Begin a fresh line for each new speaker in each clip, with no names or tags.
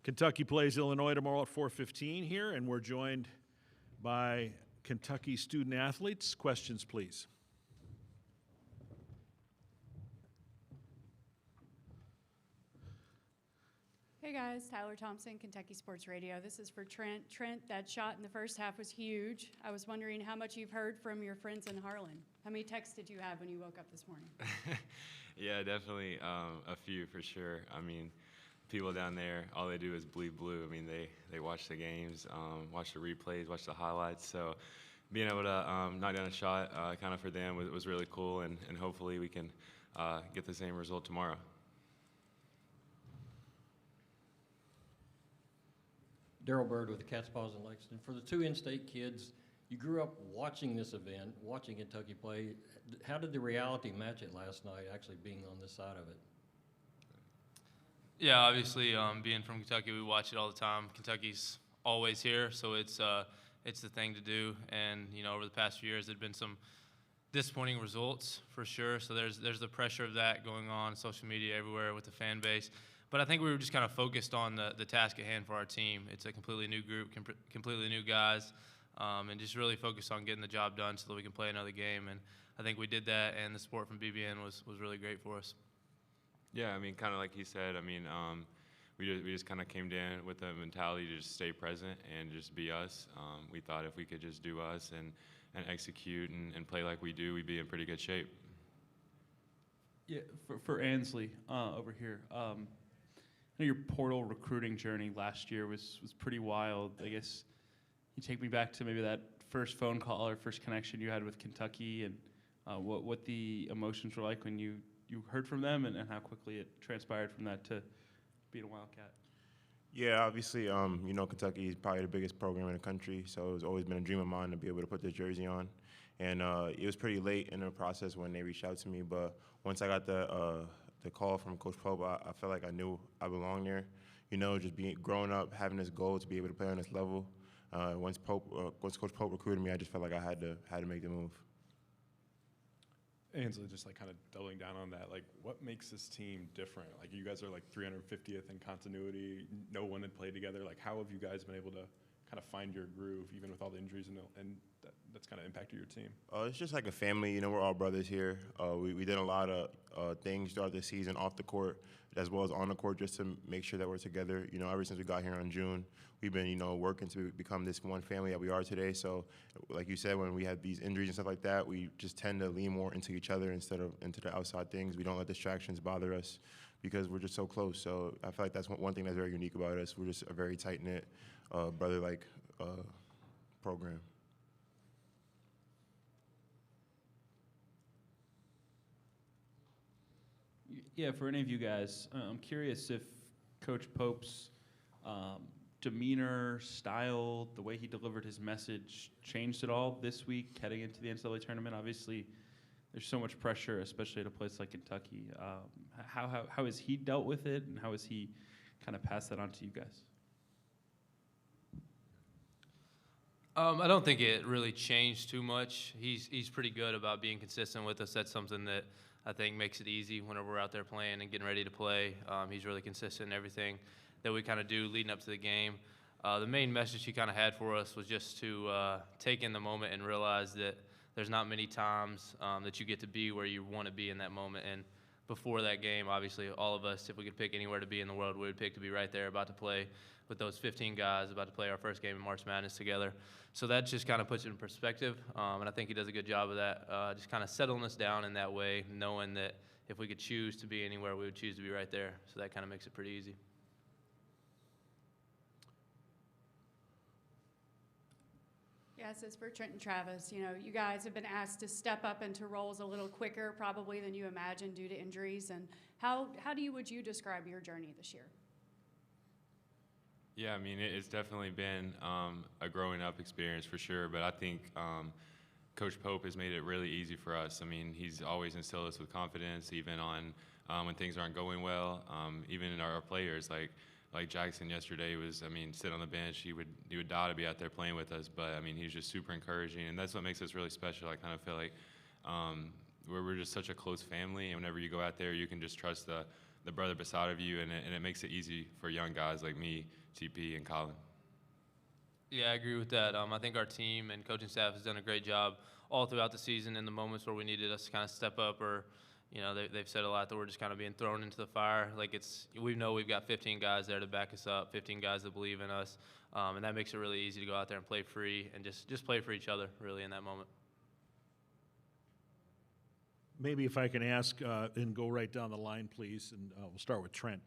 Kentucky plays Illinois tomorrow at 4:15 here, and we're joined by Kentucky student athletes. Questions, please.
Hey guys, Tyler Thompson, Kentucky Sports Radio. This is for Trent. Trent, that shot in the first half was huge. I was wondering how much you've heard from your friends in Harlan. How many texts did you have when you woke up this morning?
Yeah, definitely a few for sure. I mean, people down there, all they do is bleed blue. I mean, they watch the games, watch the replays, watch the highlights. So being able to knock down a shot kind of for them was really cool, and hopefully we can get the same result tomorrow.
Daryl Bird with the Cats Paws in Lexington. For the two in-state kids, you grew up watching this event, watching Kentucky play. How did the reality match it last night, actually being on this side of it?
Yeah, obviously, being from Kentucky, we watch it all the time. Kentucky's always here, so it's the thing to do. And you know, over the past few years, there've been some disappointing results for sure. So there's the pressure of that going on, social media everywhere with the fan base. But I think we were just kind of focused on the task at hand for our team. It's a completely new group, completely new guys, and just really focused on getting the job done so that we can play another game. And I think we did that, and the support from BBN was really great for us.
Yeah, I mean, kind of like he said, I mean, we just kind of came down with the mentality to just stay present and just be us. We thought if we could just do us and execute and play like we do, we'd be in pretty good shape.
Yeah, for Ansley over here, I know your portal recruiting journey last year was pretty wild. I guess you take me back to maybe that first phone call or first connection you had with Kentucky, and what the emotions were like when you heard from them, and how quickly it transpired from that to being a Wildcat.
Yeah, obviously, you know, Kentucky is probably the biggest program in the country, so it's always been a dream of mine to be able to put this jersey on. And it was pretty late in the process when they reached out to me, but once I got the call from Coach Pope, I felt like I knew I belonged there. You know, just growing up, having this goal to be able to play on this level. Once Coach Pope recruited me, I just felt like I had to make the move.
Ansley, just like kind of doubling down on that, like what makes this team different? Like you guys are like 350th in continuity. No one had played together. Like how have you guys been able to kind of find your groove, even with all the injuries and that's kind of impacted your team?
It's just like a family. You know, we're all brothers here. We did a lot of things throughout the season off the court as well as on the court just to make sure that we're together. You know, ever since we got here in June, we've been, you know, working to become this one family that we are today. So, like you said, when we had these injuries and stuff like that, we just tend to lean more into each other instead of into the outside things. We don't let distractions bother us because we're just so close. So I feel like that's one thing that's very unique about us. We're just a very tight-knit, brother-like program.
Yeah, for any of you guys, I'm curious if Coach Pope's demeanor, style, the way he delivered his message changed at all this week heading into the NCAA tournament. Obviously, there's so much pressure, especially at a place like Kentucky. How has he dealt with it, and how has he kind of passed that on to you guys?
I don't think it really changed too much. He's pretty good about being consistent with us. That's something that I think makes it easy whenever we're out there playing and getting ready to play. He's really consistent in everything that we kind of do leading up to the game. The main message he kind of had for us was just to take in the moment and realize that there's not many times that you get to be where you want to be in that moment. And before that game, obviously, all of us, if we could pick anywhere to be in the world, we would pick to be right there about to play with those 15 guys, about to play our first game in March Madness together. So that just kind of puts it in perspective, and I think he does a good job of that, just kind of settling us down in that way, knowing that if we could choose to be anywhere, we would choose to be right there. So that kind of makes it pretty easy.
Yes, it's for Trent and Travis. You know, you guys have been asked to step up into roles a little quicker probably than you imagined due to injuries. And how would you describe your journey this year?
Yeah, I mean, it's definitely been a growing up experience for sure, but I think Coach Pope has made it really easy for us. I mean, he's always instilled us with confidence, even on when things aren't going well, even in our players. Like Jackson yesterday was, I mean, sit on the bench, he would die to be out there playing with us, but I mean, he's just super encouraging, and that's what makes us really special. I kind of feel like we're just such a close family, and whenever you go out there, you can just trust the the brother beside of you, and it makes it easy for young guys like me, TP, and Colin.
Yeah, I agree with that. I think our team and coaching staff has done a great job all throughout the season in the moments where we needed us to kind of step up, or they've said a lot that we're just kind of being thrown into the fire. Like we know we've got 15 guys there to back us up, 15 guys that believe in us, and that makes it really easy to go out there and play free and just play for each other really in that moment.
Maybe if I can ask and go right down the line, please, and we'll start with Trent.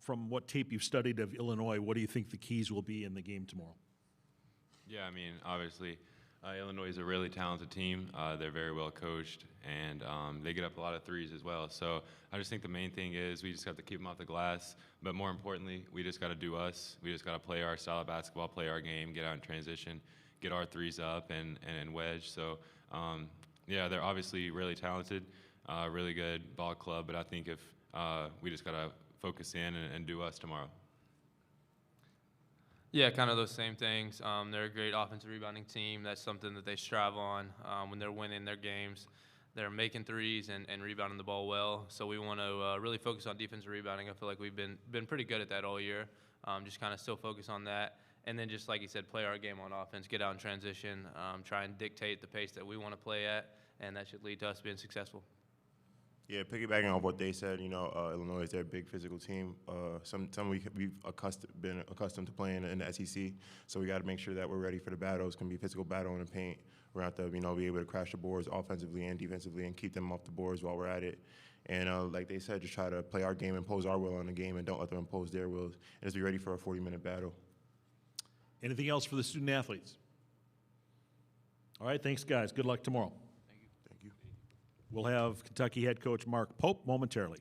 From what tape you've studied of Illinois, what do you think the keys will be in the game tomorrow?
Yeah, I mean, obviously, Illinois is a really talented team. They're very well coached, and they get up a lot of threes as well. So I just think the main thing is we just have to keep them off the glass. But more importantly, we just got to do us. We just got to play our style of basketball, play our game, get out in transition, get our threes up, and wedge. So, yeah, they're obviously really talented, really good ball club. But I think if we just got to focus in and do us tomorrow.
Yeah, kind of those same things. They're a great offensive rebounding team. That's something that they strive on when they're winning their games. They're making threes and rebounding the ball well. So we want to really focus on defensive rebounding. I feel like we've been pretty good at that all year. Just kind of still focus on that. And then just like you said, play our game on offense, get out in transition, try and dictate the pace that we want to play at, and that should lead to us being successful.
Yeah, piggybacking off what they said, Illinois is their big physical team. Some we've been accustomed to playing in the SEC, so we got to make sure that we're ready for the battle. It's going to be a physical battle in the paint. We're going to have to, be able to crash the boards offensively and defensively and keep them off the boards while we're at it. And like they said, just try to play our game, impose our will on the game, and don't let them impose their wills. And just be ready for a 40-minute battle.
Anything else for the student athletes? All right, thanks, guys. Good luck tomorrow.
Thank you.
We'll have Kentucky head coach Mark Pope momentarily.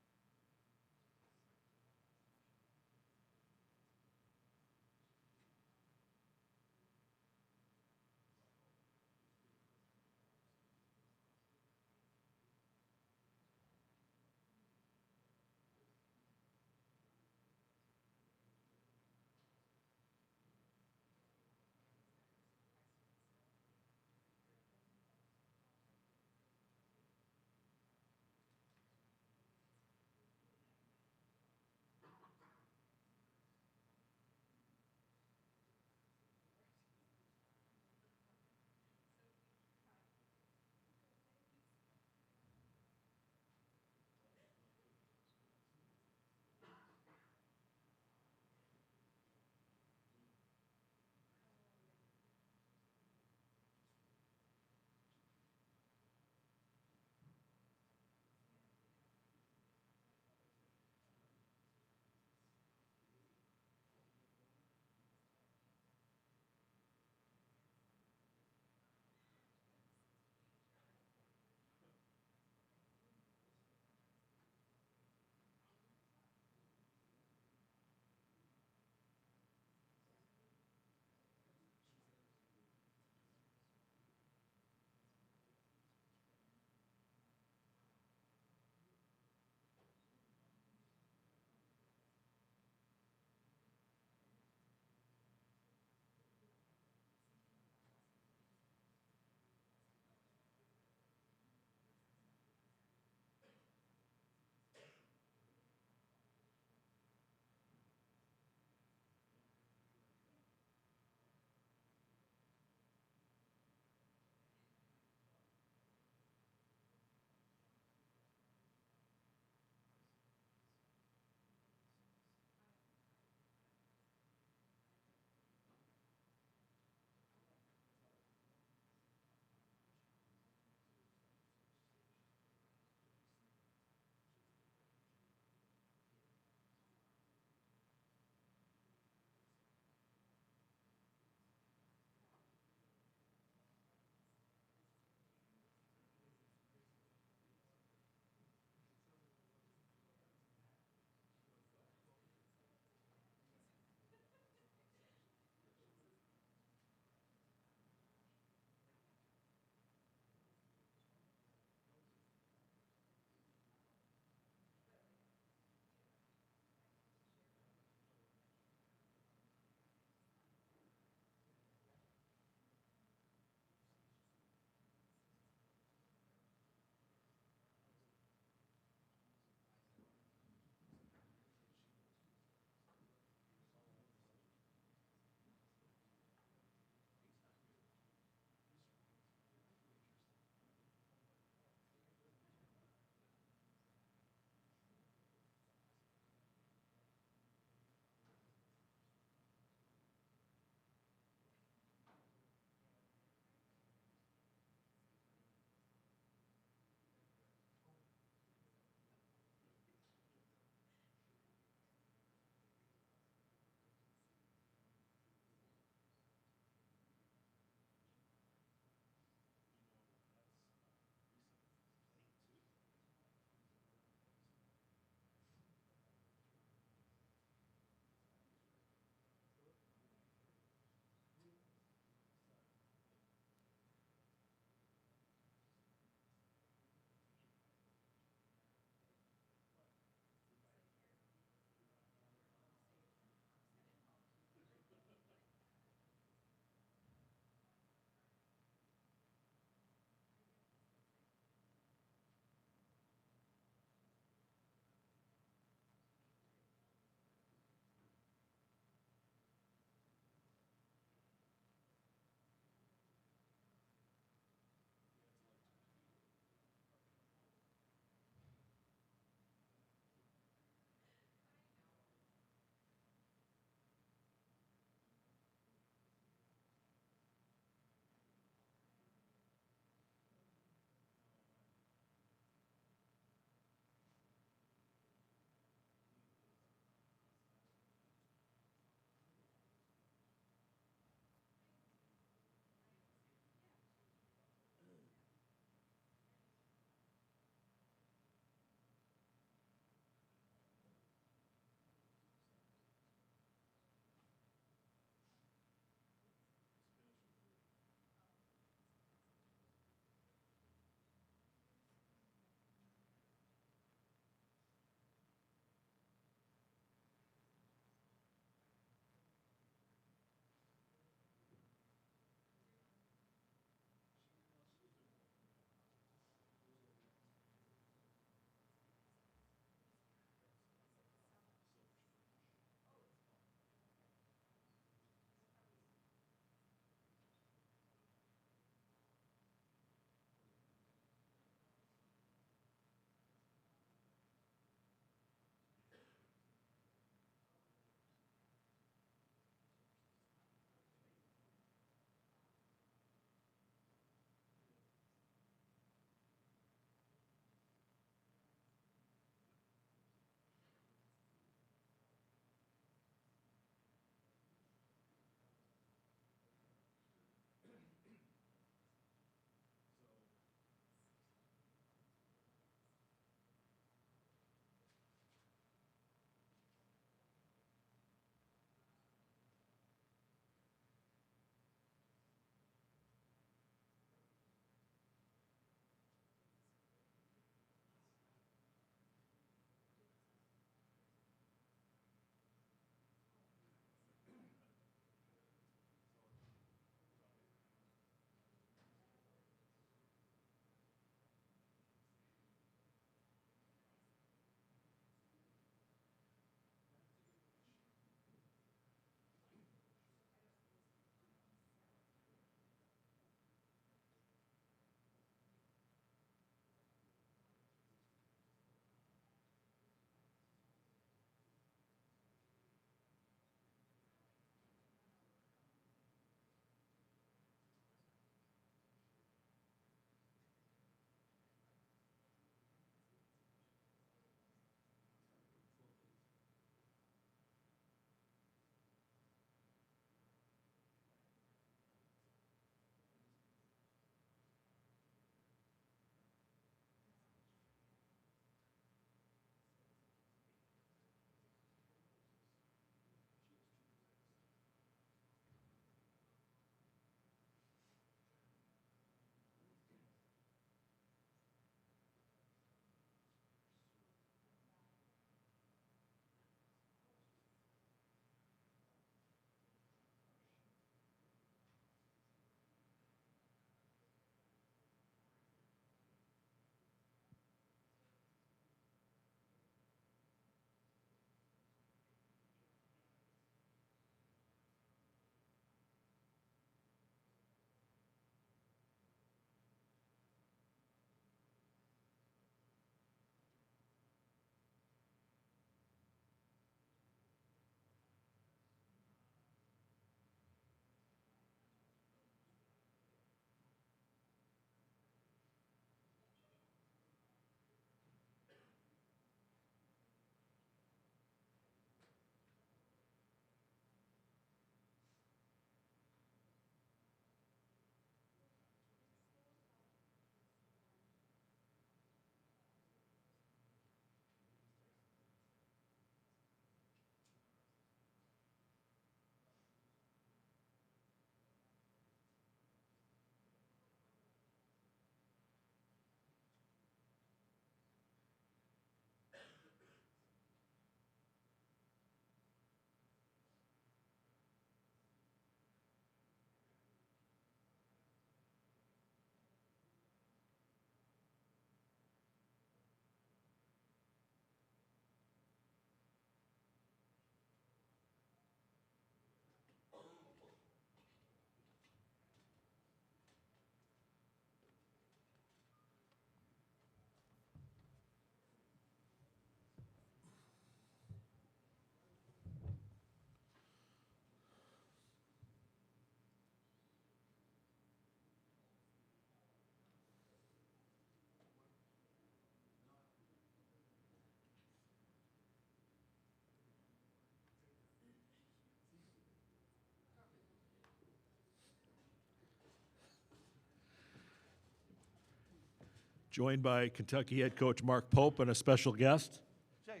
Joined by Kentucky head coach Mark Pope and a special guest.
Jay.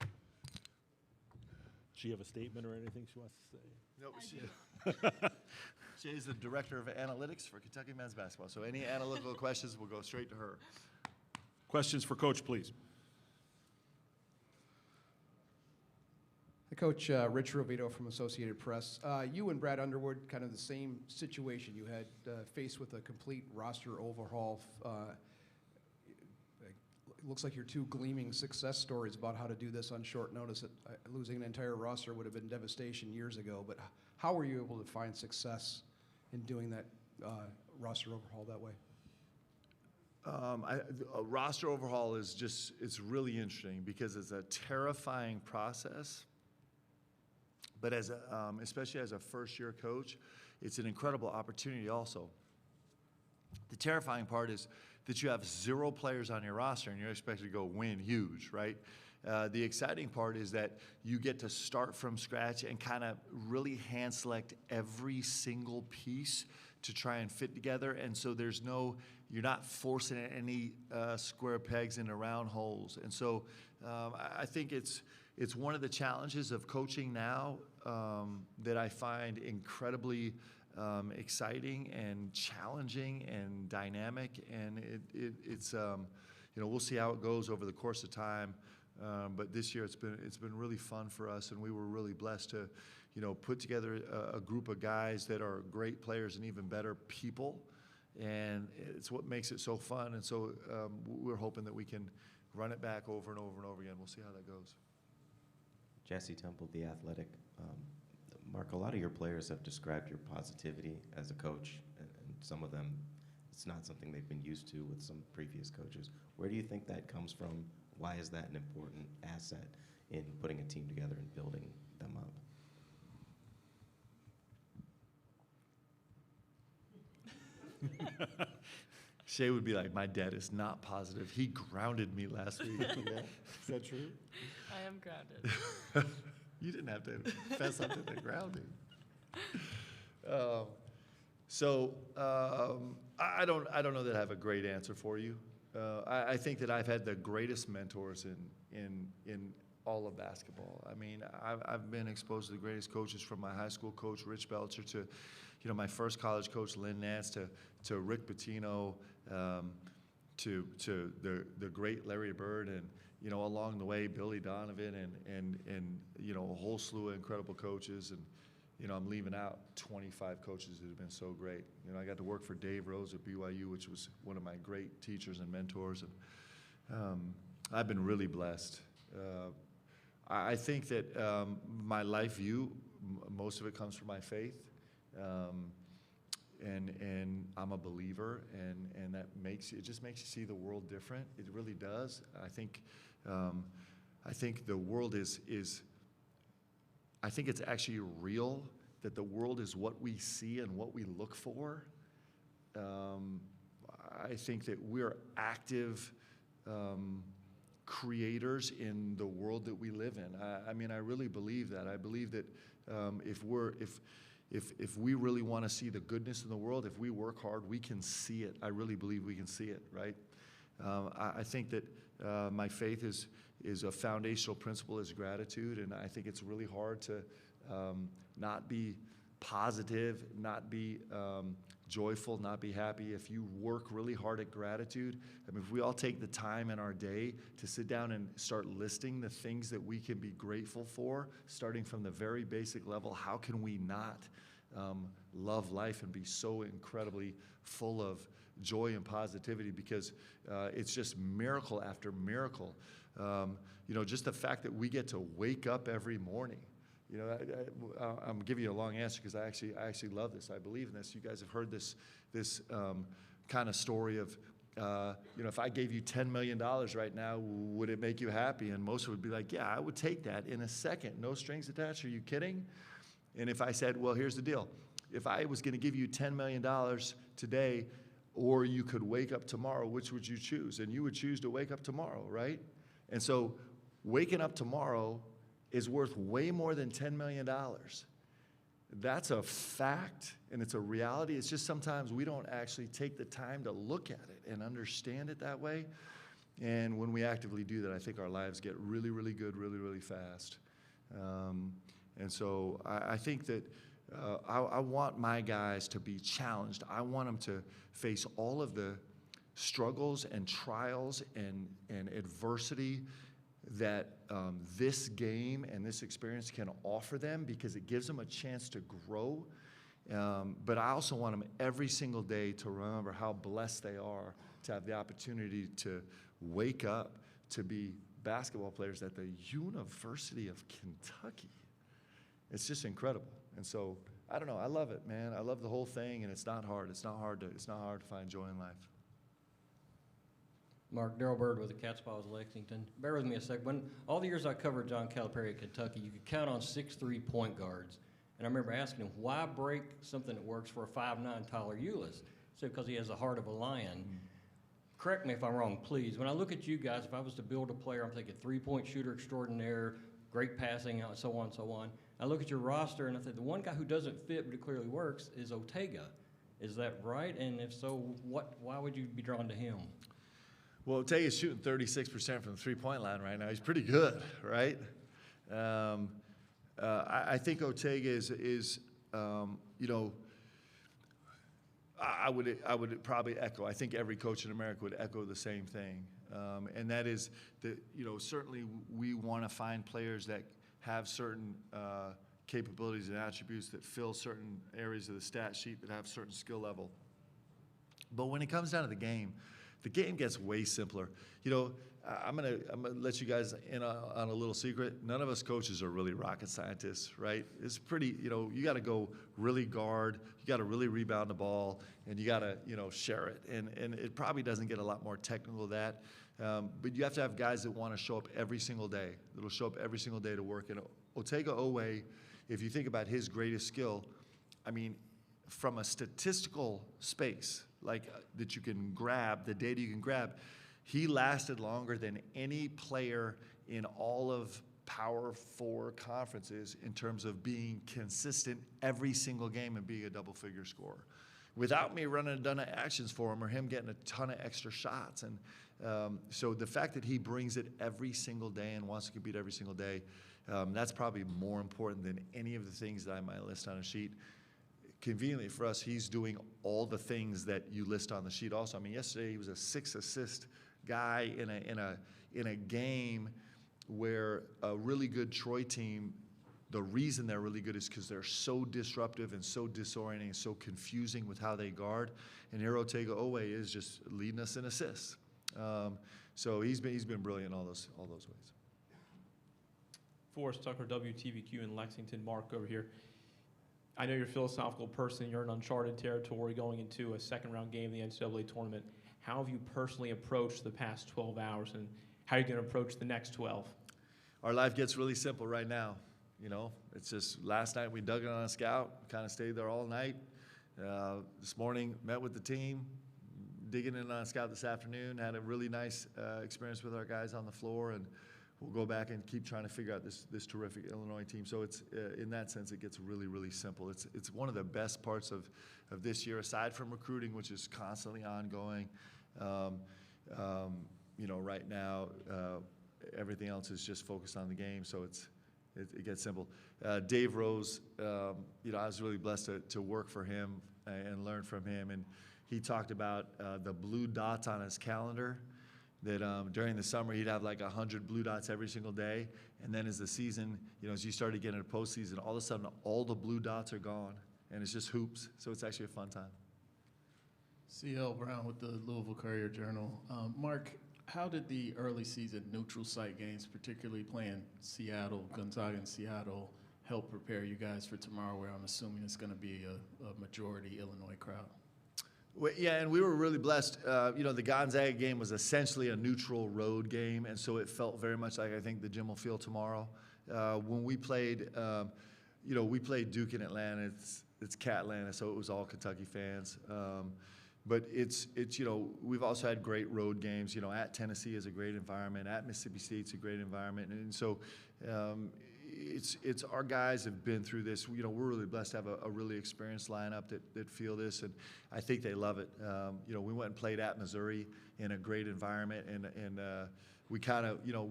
Does she have a statement or anything she wants to say?
Nope. Jay's the director of analytics for Kentucky men's basketball. So any analytical questions will go straight to her.
Questions for Coach, please.
Hey, Coach, Rich Rovito from Associated Press. You and Brad Underwood, kind of the same situation. You had faced with a complete roster overhaul. It looks like your two gleaming success stories about how to do this on short notice. Losing an entire roster would have been devastation years ago, but how were you able to find success in doing that roster overhaul that way?
A roster overhaul is just, it's really interesting because it's a terrifying process. But as especially as a first-year coach, it's an incredible opportunity also. The terrifying part is that you have 0 players on your roster and you're expected to go win huge, right? The exciting part is that you get to start from scratch and kind of really hand select every single piece to try and fit together. And so you're not forcing any square pegs into round holes. And so I think it's one of the challenges of coaching now that I find incredibly exciting and challenging and dynamic, and it's we'll see how it goes over the course of time. But this year it's been really fun for us, and we were really blessed to put together a group of guys that are great players and even better people, and it's what makes it so fun. And so we're hoping that we can run it back over and over and over again. We'll see how that goes.
Jesse Temple, The Athletic. Mark, a lot of your players have described your positivity as a coach, and some of them, it's not something they've been used to with some previous coaches. Where do you think that comes from? Why is that an important asset in putting a team together and building them up?
Shay would be like, my dad is not positive. He grounded me last week. Yeah. Is that true?
I am grounded.
You didn't have to fess up to the grounding. I don't know that I have a great answer for you. I think that I've had the greatest mentors in all of basketball. I mean, I've been exposed to the greatest coaches, from my high school coach, Rich Belcher, to my first college coach, Lynn Nance, to Rick Pitino, to the great Larry Bird, and along the way, Billy Donovan, and a whole slew of incredible coaches. And I'm leaving out 25 coaches that have been so great. I got to work for Dave Rose at BYU, which was one of my great teachers and mentors, and I've been really blessed. I think that my life view, most of it comes from my faith, and I'm a believer, and that just makes you see the world different. It really does. I think the world is I think it's actually real, that the world is what we see and what we look for. I think that we're active creators in the world that we live in. I mean, I really believe that. I believe that if we really want to see the goodness in the world, if we work hard, we can see it. I really believe we can see it, right? I think that my faith is a foundational principle is gratitude, and I think it's really hard to not be positive, not be joyful, not be happy if you work really hard at gratitude. I mean, if we all take the time in our day to sit down and start listing the things that we can be grateful for, starting from the very basic level, how can we not love life and be so incredibly full of joy and positivity? Because it's just miracle after miracle. Just the fact that we get to wake up every morning. I'm giving you a long answer because I actually love this. I believe in this. You guys have heard this kind of story of, if I gave you $10 million right now, would it make you happy? And most would be like, yeah, I would take that in a second. No strings attached. Are you kidding? And if I said, well, here's the deal. If I was going to give you $10 million today, or you could wake up tomorrow, which would you choose? And you would choose to wake up tomorrow, right? And so waking up tomorrow is worth way more than $10 million. That's a fact, and it's a reality. It's just sometimes we don't actually take the time to look at it and understand it that way. And when we actively do that, I think our lives get really, really good, really, really fast. And so I think that I want my guys to be challenged. I want them to face all of the struggles and trials and adversity that this game and this experience can offer them, because it gives them a chance to grow. But I also want them every single day to remember how blessed they are to have the opportunity to wake up to be basketball players at the University of Kentucky. It's just incredible. And so, I don't know, I love it, man. I love the whole thing, and it's not hard. It's not hard to find joy in life.
Mark, Darrell Bird with the Cats Paws Lexington. Bear with me a sec. When all the years I covered John Calipari at Kentucky, you could count on 6'3" point guards. And I remember asking him, why break something that works for a 5'9" Tyler Eulis? He said, because he has the heart of a lion. Correct me if I'm wrong, please. When I look at you guys, if I was to build a player, I'm thinking three-point shooter extraordinaire, great passing, so on, so on. I look at your roster, and I think the one guy who doesn't fit but it clearly works is Ortega. Is that right? And if so, why would you be drawn to him?
Well, Ortega's shooting 36% from the three-point line right now. He's pretty good, right? I think Ortega is you know, I would probably echo. I think every coach in America would echo the same thing, and that is that, you know, certainly we want to find players that have certain capabilities and attributes that fill certain areas of the stat sheet, that have certain skill level. But when it comes down to the game gets way simpler. You know, I'm gonna let you guys in on a little secret. None of us coaches are really rocket scientists, right? It's pretty, you know, you got to go really guard, you got to really rebound the ball, and you got to, you know, share it. And it probably doesn't get a lot more technical than that. But you have to have guys that want to show up every single day. That'll show up every single day to work. And Otega Owe, if you think about his greatest skill, I mean, from a statistical space, like that you can grab, the data you can grab, he lasted longer than any player in all of Power 4 conferences in terms of being consistent every single game and being a double-figure scorer, without me running a ton of actions for him or him getting a ton of extra shots. And so the fact that he brings it every single day and wants to compete every single day, that's probably more important than any of the things that I might list on a sheet. Conveniently for us, he's doing all the things that you list on the sheet also. I mean, yesterday he was a 6-assist guy in a game where a really good Troy team, the reason they're really good is because they're so disruptive and so disorienting and so confusing with how they guard. And here Otega Owe is just leading us in assists. So he's been brilliant in all those ways.
Forrest Tucker, WTVQ in Lexington. Mark over here. I know you're a philosophical person. You're in uncharted territory going into a second-round game in the NCAA tournament. How have you personally approached the past 12 hours, and how are you going to approach the next 12?
Our life gets really simple right now. You know, it's just last night we dug in on a scout, kind of stayed there all night. This morning, met with the team, digging in on a scout this afternoon, had a really nice experience with our guys on the floor, and we'll go back and keep trying to figure out this terrific Illinois team. So it's in that sense, it gets really, really simple. It's one of the best parts of this year, aside from recruiting, which is constantly ongoing. You know, right now, everything else is just focused on the game, so it gets simple. Dave Rose, you know, I was really blessed to work for him and learn from him, and he talked about the blue dots on his calendar, that during the summer he'd have like 100 blue dots every single day, and then as the season, you know, as you started getting into postseason, all of a sudden all the blue dots are gone, and it's just hoops, so it's actually a fun time.
C.L. Brown with the Louisville Courier-Journal. Mark, how did the early season neutral site games, particularly playing Seattle, Gonzaga and Seattle, help prepare you guys for tomorrow, where I'm assuming it's going to be a majority Illinois crowd?
Well, yeah, and we were really blessed. You know, the Gonzaga game was essentially a neutral road game, and so it felt very much like I think the gym will feel tomorrow. When we played, you know, we played Duke in Atlanta. It's Cat Atlanta, so it was all Kentucky fans. But it's you know, we've also had great road games. You know, at Tennessee is a great environment. At Mississippi State's a great environment, and so it's our guys have been through this. You know, we're really blessed to have a really experienced lineup that feel this, and I think they love it. You know, we went and played at Missouri in a great environment, and we kind of, you know,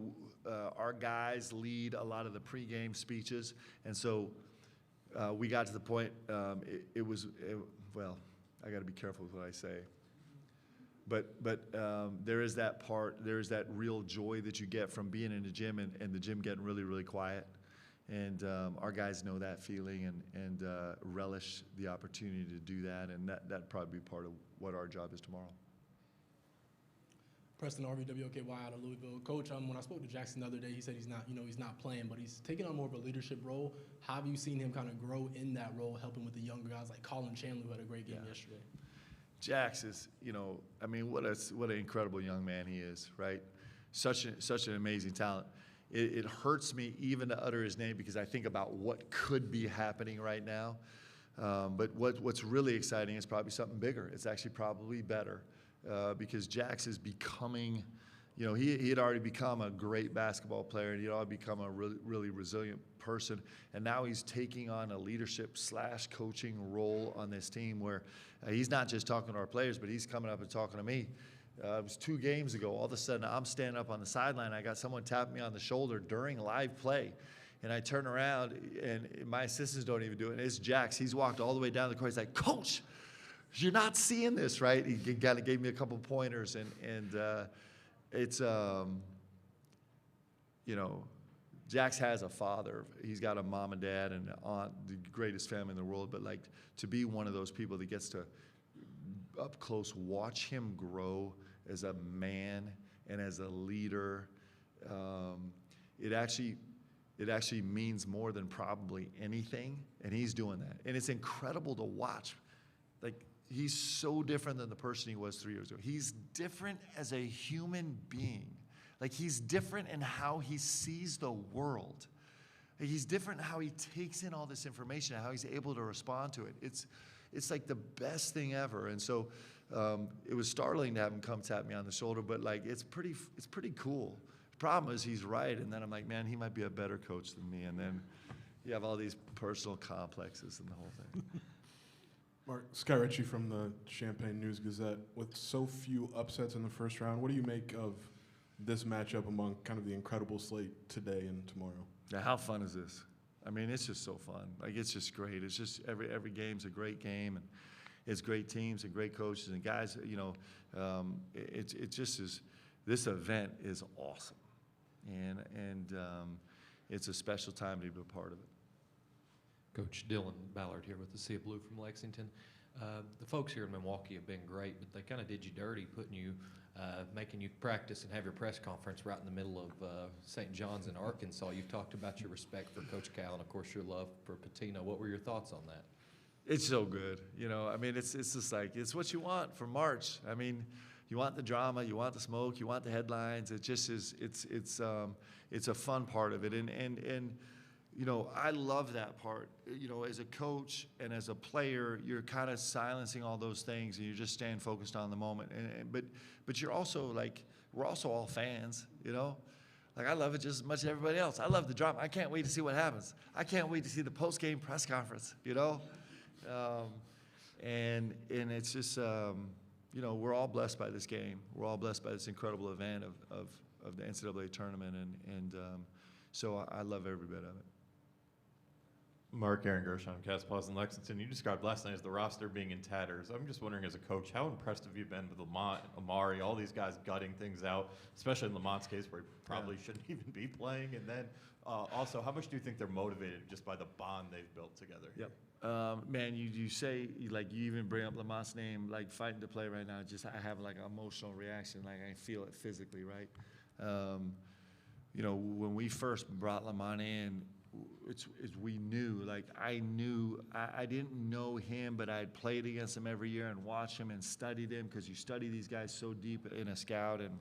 our guys lead a lot of the pregame speeches, and so we got to the point. Well, I got to be careful with what I say. But there is that part, there is that real joy that you get from being in the gym and the gym getting really, really quiet. And our guys know that feeling and relish the opportunity to do that. And that'd probably be part of what our job is tomorrow.
Preston Harvey, WOKY out of Louisville. Coach, when I spoke to Jackson the other day, he said he's not playing, but he's taking on more of a leadership role. How have you seen him kind of grow in that role, helping with the younger guys like Colin Chandler, who had a great game yesterday?
Jax is, you know, I mean, what an incredible young man he is, right? Such an amazing talent. It hurts me even to utter his name because I think about what could be happening right now. But what's really exciting is probably something bigger. It's actually probably better because Jax is becoming, you know, he had already become a great basketball player and he'd already become a really resilient person. And now he's taking on a leadership / coaching role on this team where he's not just talking to our players, but he's coming up and talking to me. It was 2 games ago. All of a sudden, I'm standing up on the sideline. I got someone tapping me on the shoulder during live play. And I turn around, and my assistants don't even do it. And it's Jax. He's walked all the way down the court. He's like, Coach, you're not seeing this, right? He kind of gave me a couple pointers. And it's, you know, Jax has a father. He's got a mom and dad and an aunt, the greatest family in the world. But, like, to be one of those people that gets to up close watch him grow as a man and as a leader, it actually means more than probably anything, and he's doing that. And it's incredible to watch. Like, he's so different than the person he was 3 years ago. He's different as a human being. Like, he's different in how he sees the world. He's different in how he takes in all this information and how he's able to respond to it. It's like the best thing ever. And so it was startling to have him come tap me on the shoulder, but like it's pretty cool. The problem is he's right, and then I'm like, man, he might be a better coach than me. And then you have all these personal complexes and the whole thing.
Mark, Sky Ritchie from the Champaign News-Gazette. With so few upsets in the first round, what do you make of this matchup among kind of the incredible slate today and tomorrow?
Now, how fun is this? I mean, it's just so fun. Like, it's just great. It's just every game's a great game, and it's great teams and great coaches and guys. You know, it just is. This event is awesome, and it's a special time to be a part of it.
Coach Dylan Ballard here with the Sea of Blue from Lexington. The folks here in Milwaukee have been great, but they kind of did you dirty, putting you, making you practice and have your press conference right in the middle of St. John's in Arkansas. You've talked about your respect for Coach Cal and, of course, your love for Pitino. What were your thoughts on that?
It's so good. You know, I mean, it's just like, it's what you want for March. I mean, you want the drama, you want the smoke, you want the headlines. It just is, it's a fun part of it. And you know, I love that part. You know, as a coach and as a player, you're kind of silencing all those things, and you're just staying focused on the moment. But you're also like, we're also all fans, you know? Like, I love it just as much as everybody else. I love the drama. I can't wait to see what happens. I can't wait to see the post-game press conference, you know? And it's just, you know, we're all blessed by this game. We're all blessed by this incredible event of the NCAA tournament, and so I love every bit of it.
Mark, Aaron Gershon, Cats Pause in Lexington. You described last night as the roster being in tatters. I'm just wondering, as a coach, how impressed have you been with Lamont, Amari, all these guys gutting things out, especially in Lamont's case where he probably shouldn't even be playing? And then also, how much do you think they're motivated just by the bond they've built together?
Yep. Man, you say, like, you even bring up Lamont's name, like, fighting to play right now. Just, I have like an emotional reaction, like I feel it physically, right? You know, when we first brought Lamont in, we knew, like, I didn't know him, but I had played against him every year and watched him and studied him, because you study these guys so deep in a scout. And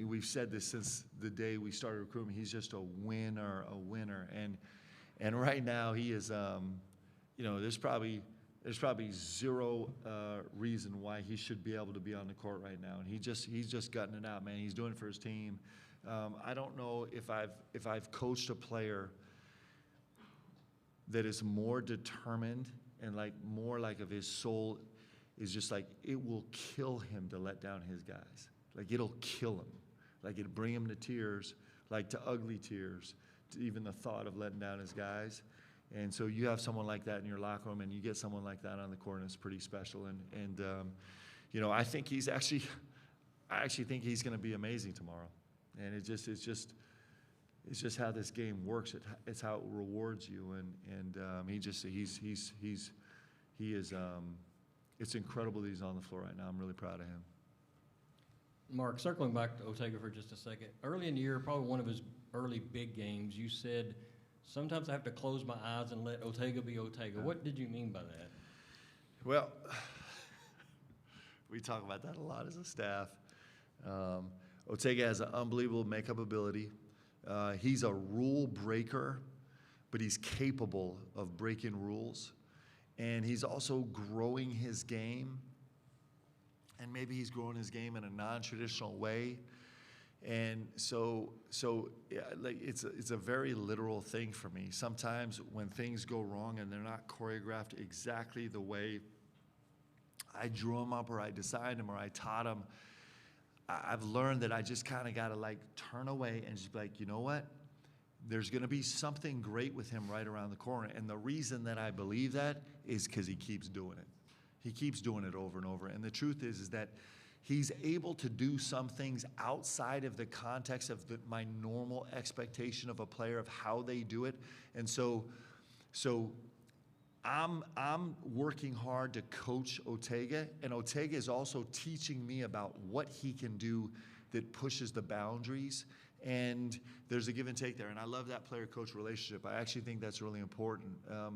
we've said this since the day we started recruiting. He's just a winner. And right now he is, you know, there's probably zero reason why he should be able to be on the court right now. And he's just gutting it out, man. He's doing it for his team. I don't know if I've coached a player that is more determined and like more like of his soul is just like it will kill him to let down his guys. Like it'll kill him. Like it'll bring him to tears, like to ugly tears, to even the thought of letting down his guys. And so you have someone like that in your locker room, and you get someone like that on the court, and it's pretty special. And you know, I think I actually think he's going to be amazing tomorrow. And it's just how this game works. It's how it rewards you. And it's incredible that he's on the floor right now. I'm really proud of him.
Mark, circling back to Otega for just a second. Early in the year, probably one of his early big games, you said, sometimes I have to close my eyes and let Otega be Otega. What did you mean by that?
Well, we talk about that a lot as a staff. Otega has an unbelievable makeup ability. He's a rule breaker, but he's capable of breaking rules. And he's also growing his game. And maybe he's growing his game in a non-traditional way. And so yeah, like it's a very literal thing for me. Sometimes when things go wrong and they're not choreographed exactly the way I drew them up or I designed them or I taught them, I've learned that I just kind of got to like turn away and just be like, you know what? There's going to be something great with him right around the corner. And the reason that I believe that is because he keeps doing it. He keeps doing it over and over. And the truth is that he's able to do some things outside of the context of my normal expectation of a player of how they do it. And so I'm working hard to coach Otega, and Otega is also teaching me about what he can do that pushes the boundaries. And there's a give and take there. And I love that player-coach relationship. I actually think that's really important.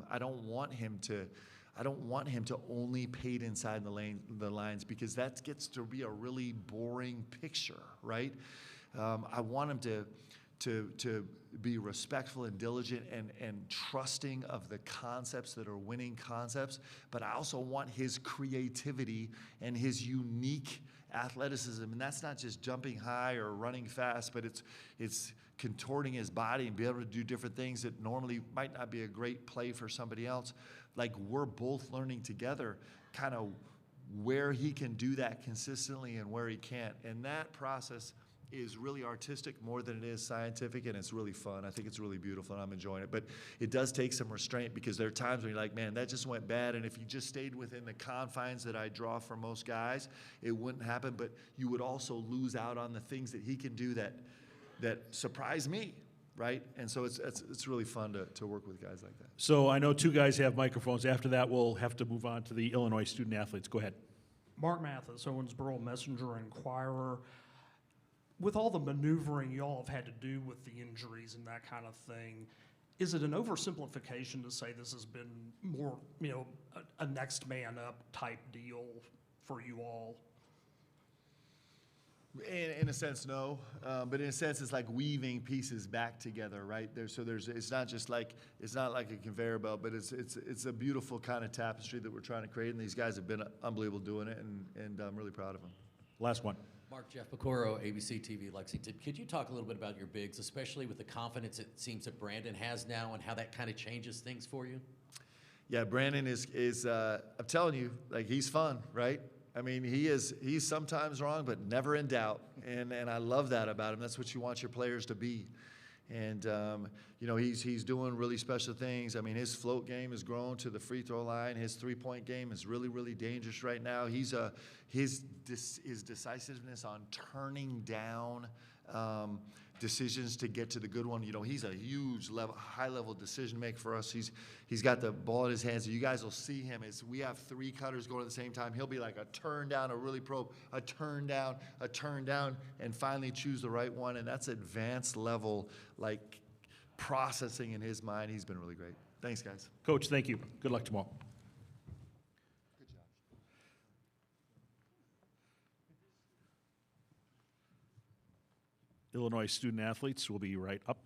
I don't want him to only paint inside the lines, because that gets to be a really boring picture, right? I want him to be respectful and diligent and trusting of the concepts that are winning concepts, but I also want his creativity and his unique athleticism. And that's not just jumping high or running fast, but it's contorting his body and be able to do different things that normally might not be a great play for somebody else. Like, we're both learning together kind of where he can do that consistently and where he can't. And that process is really artistic more than it is scientific, and it's really fun. I think it's really beautiful, and I'm enjoying it. But it does take some restraint, because there are times when you're like, man, that just went bad, and if you just stayed within the confines that I draw for most guys, it wouldn't happen. But you would also lose out on the things that he can do that surprise me, right? And so it's really fun to work with guys like that.
So I know two guys have microphones. After that, we'll have to move on to the Illinois student athletes. Go ahead.
Mark Mathis, Owensboro Messenger Inquirer. With all the maneuvering y'all have had to do with the injuries and that kind of thing, is it an oversimplification to say this has been more, a next man up type deal for you all?
In a sense, no. But in a sense, it's like weaving pieces back together, right? It's not like a conveyor belt, but it's a beautiful kind of tapestry that we're trying to create, and these guys have been unbelievable doing it, and I'm really proud of them.
Last one.
Mark, Jeff Picoro, ABC TV Lexington. Could you talk a little bit about your bigs, especially with the confidence it seems that Brandon has now, and how that kind of changes things for you?
Yeah, Brandon is I'm telling you, like, he's fun, right? I mean, he's sometimes wrong, but never in doubt. And I love that about him. That's what you want your players to be. And, he's doing really special things. I mean, his float game has grown to the free throw line. His three-point game is really, really dangerous right now. His decisiveness on turning down decisions to get to the good one. He's a huge high-level decision maker for us. He's got the ball in his hands. You guys will see him as we have three cutters going at the same time. He'll be like a turn down, a really probe, a turn down, and finally choose the right one. And that's advanced level, like, processing in his mind. He's been really great. Thanks, guys.
Coach, thank you. Good luck tomorrow. Illinois student athletes will be right up.